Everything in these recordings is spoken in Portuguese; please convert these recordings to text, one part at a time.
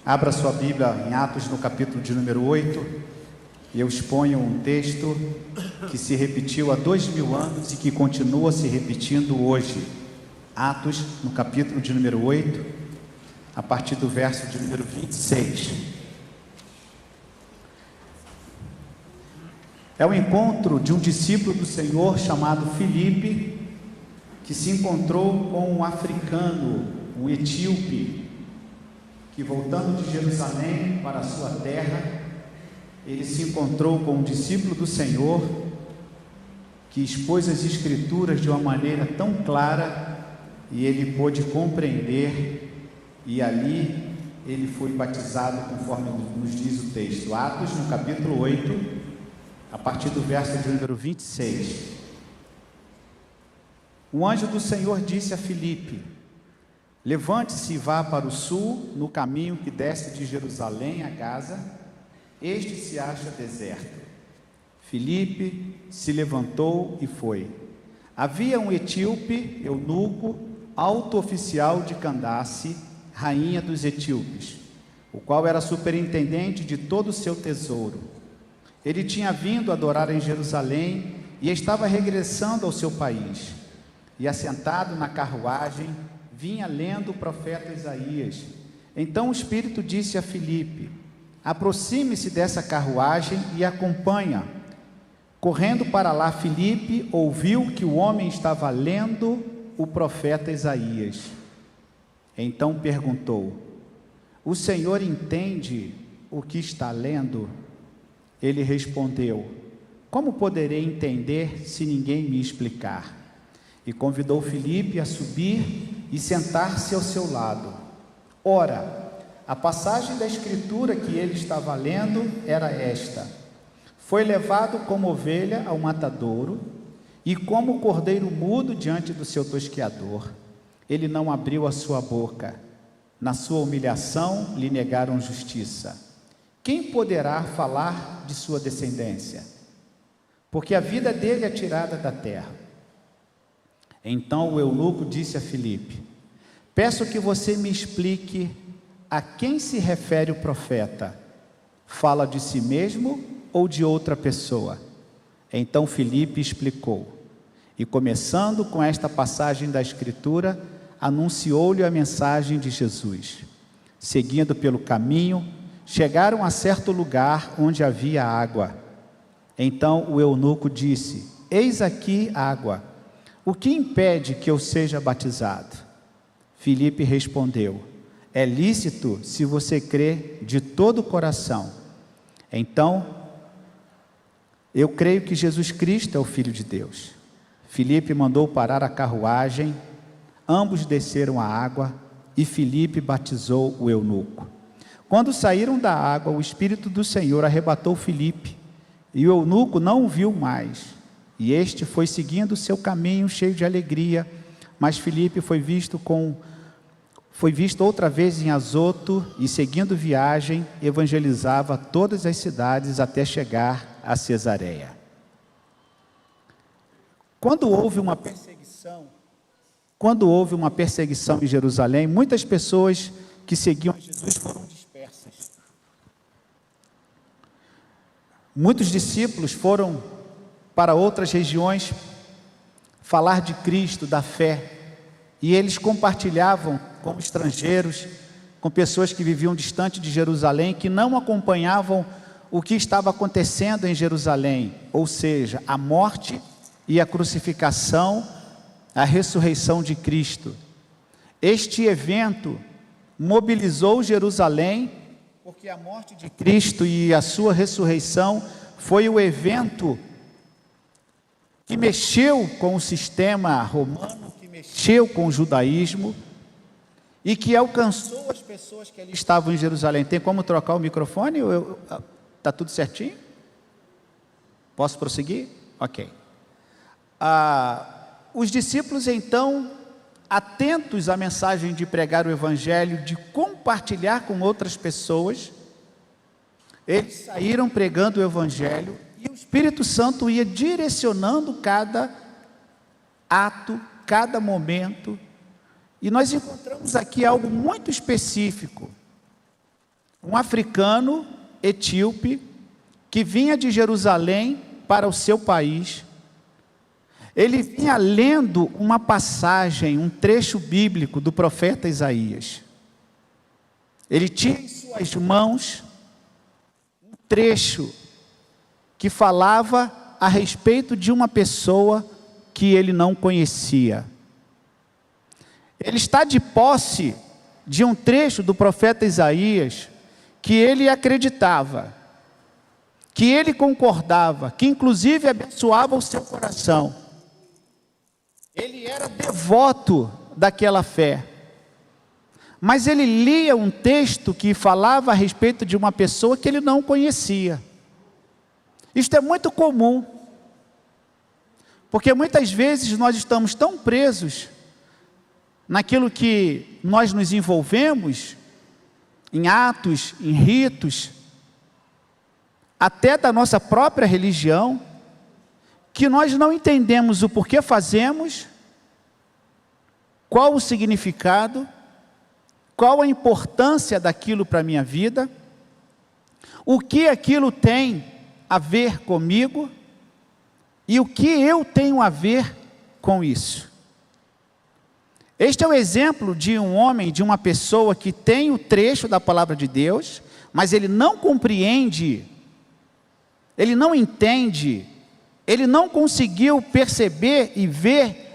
Abra sua Bíblia em Atos, no capítulo de número 8, e eu exponho um texto que se repetiu há 2000 anos e que continua se repetindo hoje. Atos, no capítulo de número 8, a partir do verso de número 26. É o encontro de um discípulo do Senhor chamado Filipe, que se encontrou com um africano, um etíope, que voltando de Jerusalém para a sua terra, ele se encontrou com um discípulo do Senhor, que expôs as Escrituras de uma maneira tão clara, e ele pôde compreender, e ali ele foi batizado, conforme nos diz o texto. Atos, no capítulo 8, a partir do verso de número 26. O anjo do Senhor disse a Filipe: levante-se e vá para o sul, no caminho que desce de Jerusalém a Gaza. Este se acha deserto. Filipe se levantou e foi. Havia um etíope, eunuco, alto oficial de Candace, rainha dos etíopes, o qual era superintendente de todo o seu tesouro. Ele tinha vindo adorar em Jerusalém e estava regressando ao seu país. E assentado na carruagem, vinha lendo o profeta Isaías. Então o Espírito disse a Filipe: aproxime-se dessa carruagem e acompanha. Correndo para lá, Filipe ouviu que o homem estava lendo o profeta Isaías. Então perguntou: o Senhor entende o que está lendo? Ele respondeu: como poderei entender se ninguém me explicar? E convidou Filipe a subir e sentar-se ao seu lado. Ora, a passagem da Escritura que ele estava lendo era esta: foi levado como ovelha ao matadouro, e como cordeiro mudo diante do seu tosqueador, ele não abriu a sua boca. Na sua humilhação lhe negaram justiça. Quem poderá falar de sua descendência? Porque a vida dele é tirada da terra. Então o eunuco disse a Filipe: peço que você me explique a quem se refere o profeta. Fala de si mesmo ou de outra pessoa? Então Filipe explicou, e começando com esta passagem da Escritura, anunciou-lhe a mensagem de Jesus. Seguindo pelo caminho, chegaram a certo lugar onde havia água. Então o eunuco disse: eis aqui água, o que impede que eu seja batizado? Filipe respondeu: é lícito se você crê de todo o coração. Então, eu creio que Jesus Cristo é o Filho de Deus. Filipe mandou parar a carruagem, ambos desceram a água e Filipe batizou o eunuco. Quando saíram da água, o Espírito do Senhor arrebatou Filipe, e o eunuco não o viu mais, e este foi seguindo o seu caminho cheio de alegria. Mas Filipe foi visto outra vez em Azoto, e seguindo viagem, evangelizava todas as cidades até chegar a Cesareia. Quando houve uma perseguição em Jerusalém, muitas pessoas que seguiam Jesus foram dispersas. Muitos discípulos foram para outras regiões falar de Cristo, da fé, e eles compartilhavam com estrangeiros, com pessoas que viviam distante de Jerusalém, que não acompanhavam o que estava acontecendo em Jerusalém, ou seja, a morte e a crucificação, a ressurreição de Cristo. Este evento mobilizou Jerusalém, porque a morte de Cristo e a sua ressurreição foi o evento que mexeu com o sistema romano, que mexeu com o judaísmo e que alcançou as pessoas que ali estavam em Jerusalém. Tem como trocar o microfone? Está tudo certinho? Posso prosseguir? Ok. Os discípulos então, atentos à mensagem de pregar o Evangelho, de compartilhar com outras pessoas, eles saíram pregando o Evangelho, e o Espírito Santo ia direcionando cada ato, cada momento, e nós encontramos aqui algo muito específico. um africano etíope que vinha de Jerusalém para o seu país. Ele vinha lendo uma passagem, um trecho bíblico do profeta Isaías. Ele tinha em suas mãos um trecho que falava a respeito de uma pessoa que ele não conhecia. Ele está de posse de um trecho do profeta Isaías que ele acreditava, que ele concordava, que inclusive abençoava o seu coração. Ele era devoto daquela fé. Mas ele lia um texto que falava a respeito de uma pessoa que ele não conhecia. Isto é muito comum, porque muitas vezes nós estamos tão presos naquilo que nós nos envolvemos, em atos, em ritos, até da nossa própria religião, que nós não entendemos o porquê fazemos, qual o significado, qual a importância daquilo para a minha vida, o que aquilo tem a ver comigo e o que eu tenho a ver com isso. Este é o exemplo de um homem, de uma pessoa que tem o trecho da palavra de Deus, mas ele não compreende, ele não entende, ele não conseguiu perceber e ver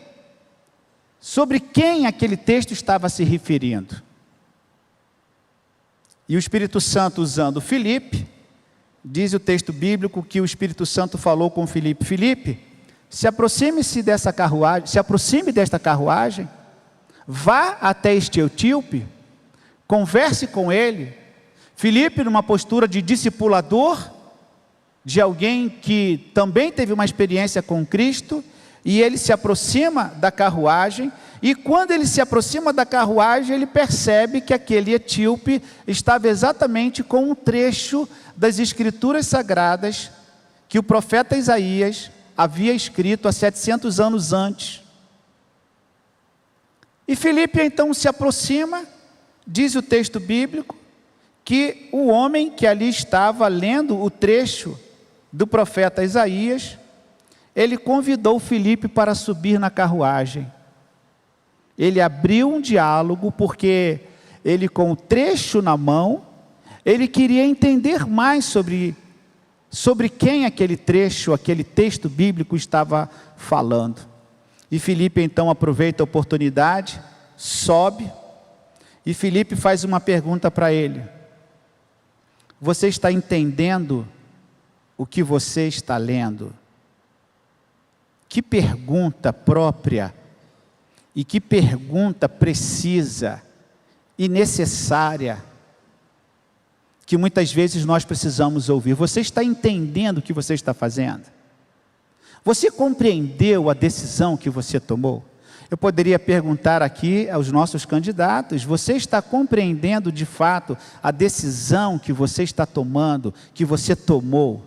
sobre quem aquele texto estava se referindo. E o Espírito Santo, usando Filipe, diz o texto bíblico que o Espírito Santo falou com Filipe: Filipe, se aproxime desta carruagem, vá até este etíope, converse com ele. Filipe, numa postura de discipulador, de alguém que também teve uma experiência com Cristo, e ele se aproxima da carruagem, e quando ele se aproxima da carruagem, ele percebe que aquele etíope estava exatamente com um trecho das Escrituras Sagradas que o profeta Isaías havia escrito há 700 anos antes. E Filipe então se aproxima, diz o texto bíblico, que o homem que ali estava lendo o trecho do profeta Isaías, ele convidou Filipe para subir na carruagem. Ele abriu um diálogo, porque ele, com o trecho na mão, ele queria entender mais sobre quem aquele trecho, aquele texto bíblico estava falando. E Filipe então aproveita a oportunidade, sobe, e Filipe faz uma pergunta para ele: você está entendendo o que você está lendo? Que pergunta própria, e que pergunta precisa e necessária, que muitas vezes nós precisamos ouvir. Você está entendendo o que você está fazendo? Você compreendeu a decisão que você tomou? Eu poderia perguntar aqui aos nossos candidatos: você está compreendendo de fato a decisão que você está tomando, que você tomou?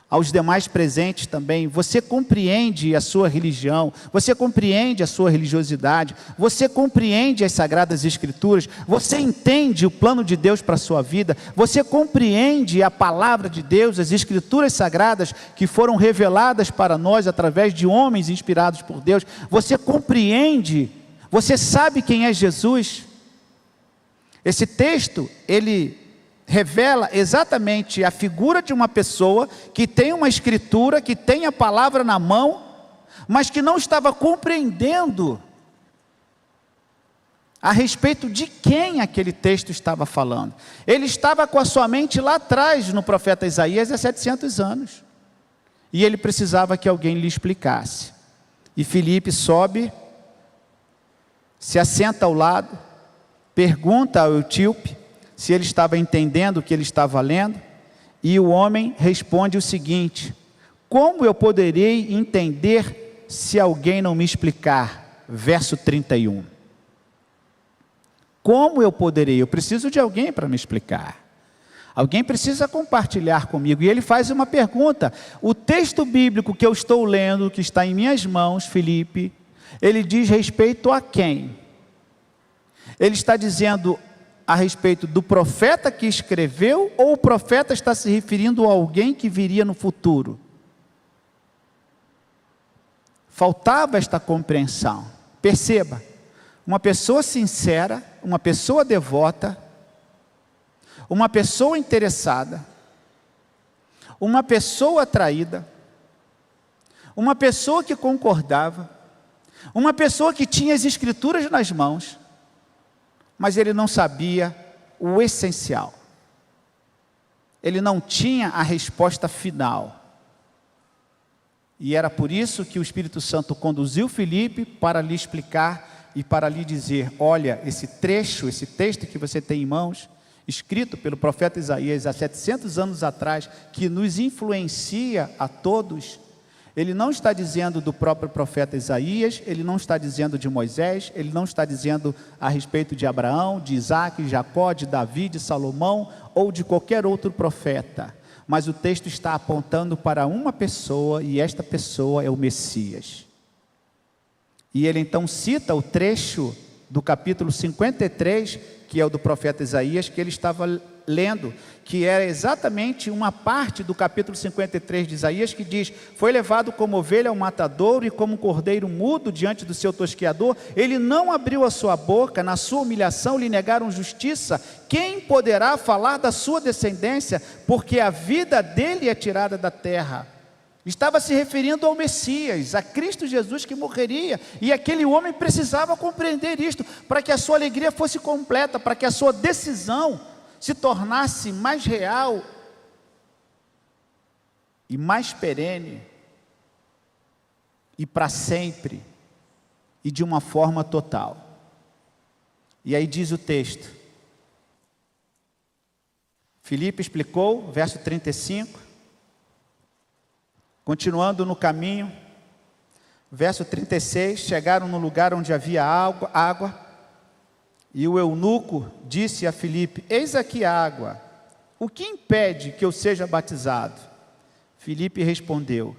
Aos demais presentes também: você compreende a sua religião, você compreende a sua religiosidade, você compreende as Sagradas Escrituras, você entende o plano de Deus para a sua vida, você compreende a palavra de Deus, as Escrituras Sagradas que foram reveladas para nós através de homens inspirados por Deus, você compreende, você sabe quem é Jesus? Esse texto, ele revela exatamente a figura de uma pessoa que tem uma escritura, que tem a palavra na mão, mas que não estava compreendendo a respeito de quem aquele texto estava falando. Ele estava com a sua mente lá atrás, no profeta Isaías, há 700 anos. E ele precisava que alguém lhe explicasse. E Filipe sobe, se assenta ao lado, pergunta ao etíope se ele estava entendendo o que ele estava lendo, e o homem responde o seguinte: como eu poderei entender se alguém não me explicar? Verso 31. Como eu poderei? Eu preciso de alguém para me explicar. Alguém precisa compartilhar comigo. E ele faz uma pergunta. O texto bíblico que eu estou lendo, que está em minhas mãos, Filipe, ele diz respeito a quem? Ele está dizendo a respeito do profeta que escreveu, ou o profeta está se referindo a alguém que viria no futuro? Faltava esta compreensão. Perceba, uma pessoa sincera, uma pessoa devota, uma pessoa interessada, uma pessoa atraída, uma pessoa que concordava, uma pessoa que tinha as escrituras nas mãos, mas ele não sabia o essencial. Ele não tinha a resposta final. E era por isso que o Espírito Santo conduziu Filipe para lhe explicar e para lhe dizer: olha, esse trecho, esse texto que você tem em mãos, escrito pelo profeta Isaías há 700 anos atrás, que nos influencia a todos, ele não está dizendo do próprio profeta Isaías, ele não está dizendo de Moisés, ele não está dizendo a respeito de Abraão, de Isaac, de Jacó, de Davi, de Salomão ou de qualquer outro profeta. Mas o texto está apontando para uma pessoa, e esta pessoa é o Messias. E ele então cita o trecho do capítulo 53, que é o do profeta Isaías, que ele estava lendo, que era exatamente uma parte do capítulo 53 de Isaías, que diz: foi levado como ovelha ao matadouro, e como cordeiro mudo diante do seu tosqueador, ele não abriu a sua boca, na sua humilhação lhe negaram justiça. Quem poderá falar da sua descendência? Porque a vida dele é tirada da terra. Estava se referindo ao Messias, a Cristo Jesus que morreria, e aquele homem precisava compreender isto, para que a sua alegria fosse completa, para que a sua decisão se tornasse mais real e mais perene, e para sempre, e de uma forma total. E aí diz o texto, Filipe explicou, verso 35, continuando no caminho, verso 36, chegaram no lugar onde havia água, e o eunuco disse a Filipe: eis aqui a água, o que impede que eu seja batizado? Filipe respondeu: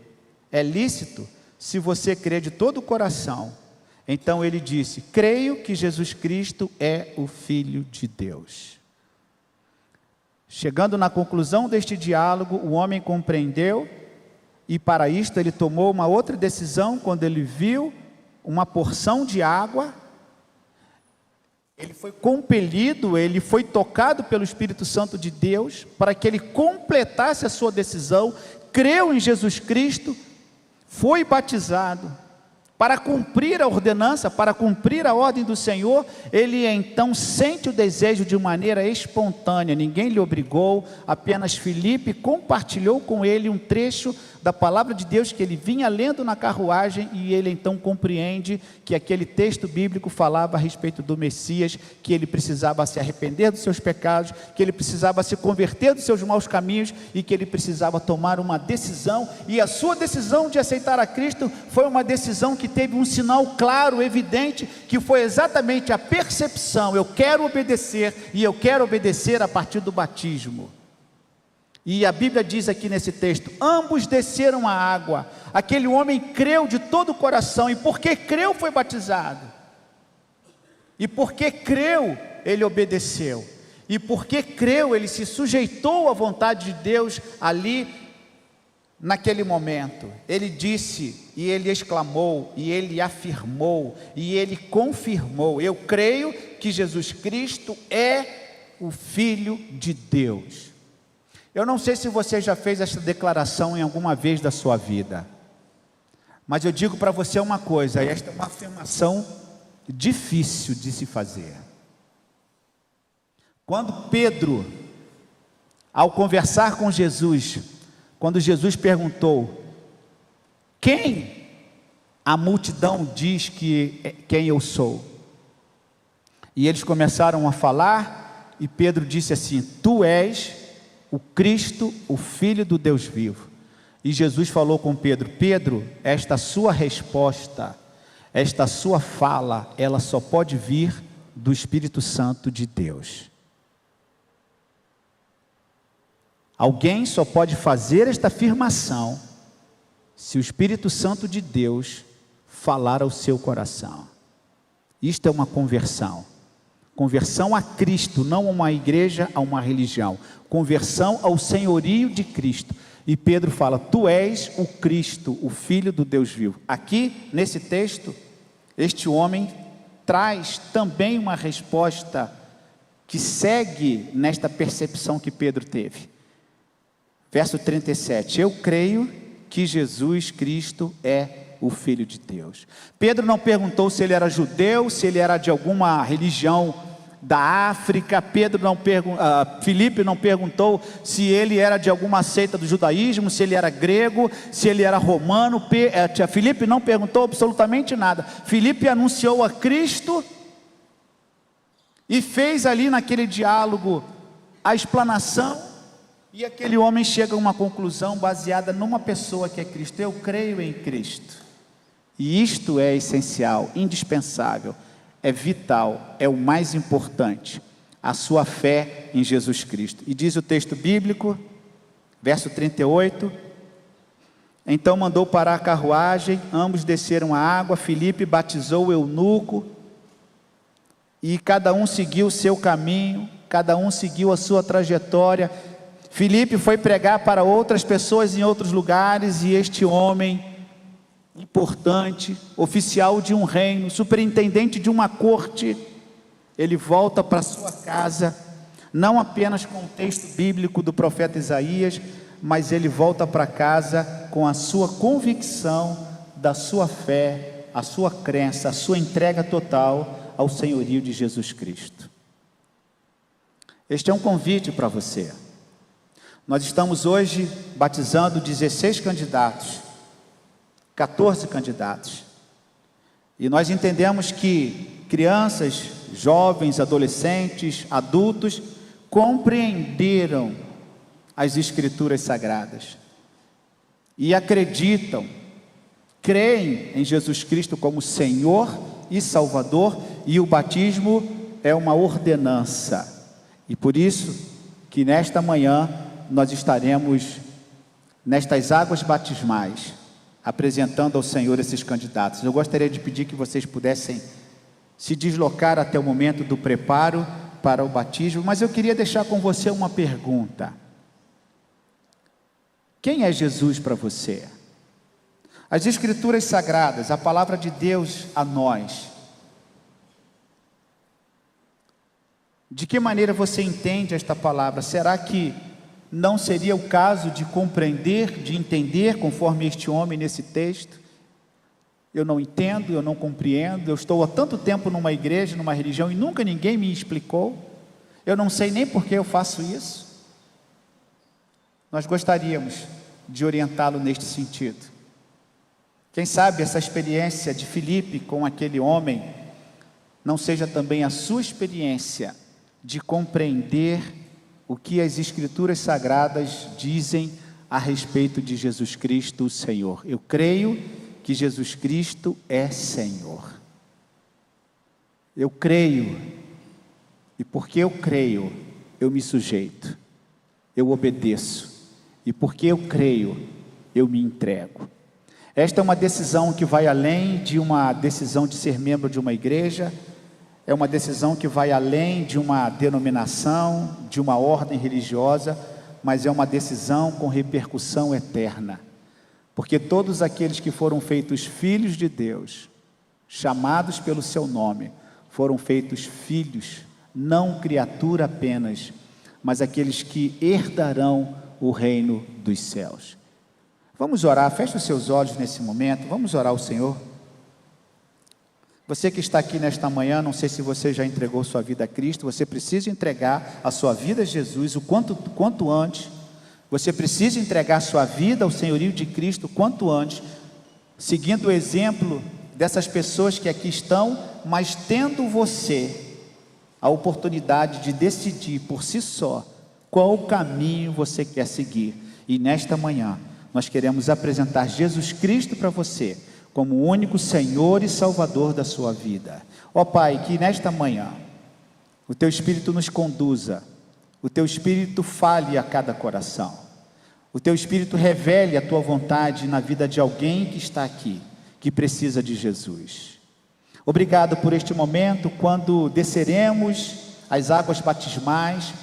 é lícito, se você crê de todo o coração. Então ele disse: creio que Jesus Cristo é o Filho de Deus. Chegando na conclusão deste diálogo, o homem compreendeu, e para isto ele tomou uma outra decisão. Quando ele viu uma porção de água, ele foi compelido, ele foi tocado pelo Espírito Santo de Deus, para que ele completasse a sua decisão, creu em Jesus Cristo, foi batizado, para cumprir a ordenança, para cumprir a ordem do Senhor. Ele então sente o desejo de maneira espontânea, ninguém lhe obrigou, apenas Filipe compartilhou com ele um trecho da palavra de Deus que ele vinha lendo na carruagem, e ele então compreende que aquele texto bíblico falava a respeito do Messias, que ele precisava se arrepender dos seus pecados, que ele precisava se converter dos seus maus caminhos, e que ele precisava tomar uma decisão, e a sua decisão de aceitar a Cristo foi uma decisão que teve um sinal claro, evidente, que foi exatamente a percepção: eu quero obedecer, e eu quero obedecer a partir do batismo. E a Bíblia diz aqui nesse texto: ambos desceram a água, aquele homem creu de todo o coração, e porque creu foi batizado, e porque creu ele obedeceu, e porque creu ele se sujeitou à vontade de Deus ali, naquele momento. Ele disse, e ele exclamou, e ele afirmou, e ele confirmou: eu creio que Jesus Cristo é o Filho de Deus. Eu não sei se você já fez essa declaração em alguma vez da sua vida, mas eu digo para você uma coisa: esta é uma afirmação difícil de se fazer. Quando Pedro, ao conversar com Jesus, quando Jesus perguntou: quem a multidão diz quem eu sou? E eles começaram a falar, e Pedro disse assim: tu és o Cristo, o Filho do Deus vivo. E Jesus falou com Pedro: Pedro, esta sua resposta, esta sua fala, ela só pode vir do Espírito Santo de Deus. Alguém só pode fazer esta afirmação se o Espírito Santo de Deus falar ao seu coração. Isto é uma conversão. Conversão a Cristo, não a uma igreja, a uma religião. Conversão ao senhorio de Cristo. E Pedro fala: tu és o Cristo, o Filho do Deus vivo. Aqui, nesse texto, este homem traz também uma resposta que segue nesta percepção que Pedro teve. Verso 37, eu creio que Jesus Cristo é o Filho de Deus. Pedro não perguntou se ele era judeu, se ele era de alguma religião da África. Filipe não perguntou se ele era de alguma seita do judaísmo, se ele era grego, se ele era romano. Filipe não perguntou absolutamente nada. Filipe anunciou a Cristo e fez ali naquele diálogo a explanação, e aquele homem chega a uma conclusão baseada numa pessoa que é Cristo. Eu creio em Cristo, e isto é essencial, indispensável, é vital, é o mais importante, a sua fé em Jesus Cristo. E diz o texto bíblico, verso 38, então mandou parar a carruagem, ambos desceram a água, Filipe batizou o eunuco, e cada um seguiu o seu caminho, cada um seguiu a sua trajetória. Filipe foi pregar para outras pessoas em outros lugares, e este homem importante, oficial de um reino, superintendente de uma corte, ele volta para sua casa, não apenas com o texto bíblico do profeta Isaías, mas ele volta para casa com a sua convicção da sua fé, a sua crença, a sua entrega total ao senhorio de Jesus Cristo. Este é um convite para você. Nós estamos hoje batizando 16 candidatos, 14 candidatos, e nós entendemos que crianças, jovens, adolescentes, adultos compreenderam as Escrituras Sagradas e acreditam, creem em Jesus Cristo como Senhor e Salvador, e o batismo é uma ordenança, e por isso que nesta manhã nós estaremos nestas águas batismais, apresentando ao Senhor esses candidatos. Eu gostaria de pedir que vocês pudessem se deslocar até o momento do preparo para o batismo, mas eu queria deixar com você uma pergunta: quem é Jesus para você? As Escrituras Sagradas, a palavra de Deus a nós, de que maneira você entende esta palavra? Será que não seria o caso de compreender, de entender, conforme este homem nesse texto? Eu não entendo, eu não compreendo, eu estou há tanto tempo numa igreja, numa religião, e nunca ninguém me explicou, eu não sei nem por que eu faço isso. Nós gostaríamos de orientá-lo neste sentido. Quem sabe essa experiência de Filipe com aquele homem não seja também a sua experiência de compreender o que as Escrituras Sagradas dizem a respeito de Jesus Cristo, o Senhor. Eu creio que Jesus Cristo é Senhor. Eu creio, e porque eu creio, eu me sujeito, eu obedeço, e porque eu creio, eu me entrego. Esta é uma decisão que vai além de uma decisão de ser membro de uma igreja, é uma decisão que vai além de uma denominação, de uma ordem religiosa, mas é uma decisão com repercussão eterna, porque todos aqueles que foram feitos filhos de Deus, chamados pelo seu nome, foram feitos filhos, não criatura apenas, mas aqueles que herdarão o reino dos céus. Vamos orar, feche os seus olhos nesse momento, vamos orar ao Senhor. Você que está aqui nesta manhã, não sei se você já entregou sua vida a Cristo, você precisa entregar a sua vida a Jesus o quanto antes. Você precisa entregar a sua vida ao senhorio de Cristo o quanto antes, seguindo o exemplo dessas pessoas que aqui estão, mas tendo você a oportunidade de decidir por si só qual caminho você quer seguir. E nesta manhã nós queremos apresentar Jesus Cristo para você como o único Senhor e Salvador da sua vida. Ó Pai, que nesta manhã o Teu Espírito nos conduza, o Teu Espírito fale a cada coração, o Teu Espírito revele a Tua vontade na vida de alguém que está aqui, que precisa de Jesus. Obrigado por este momento, quando desceremos as águas batismais,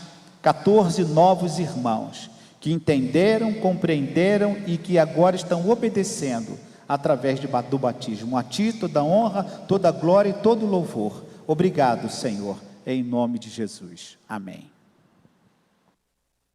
14 novos irmãos, que entenderam, compreenderam e que agora estão obedecendo através do batismo. A Ti toda honra, toda glória e todo louvor. Obrigado, Senhor, em nome de Jesus. Amém.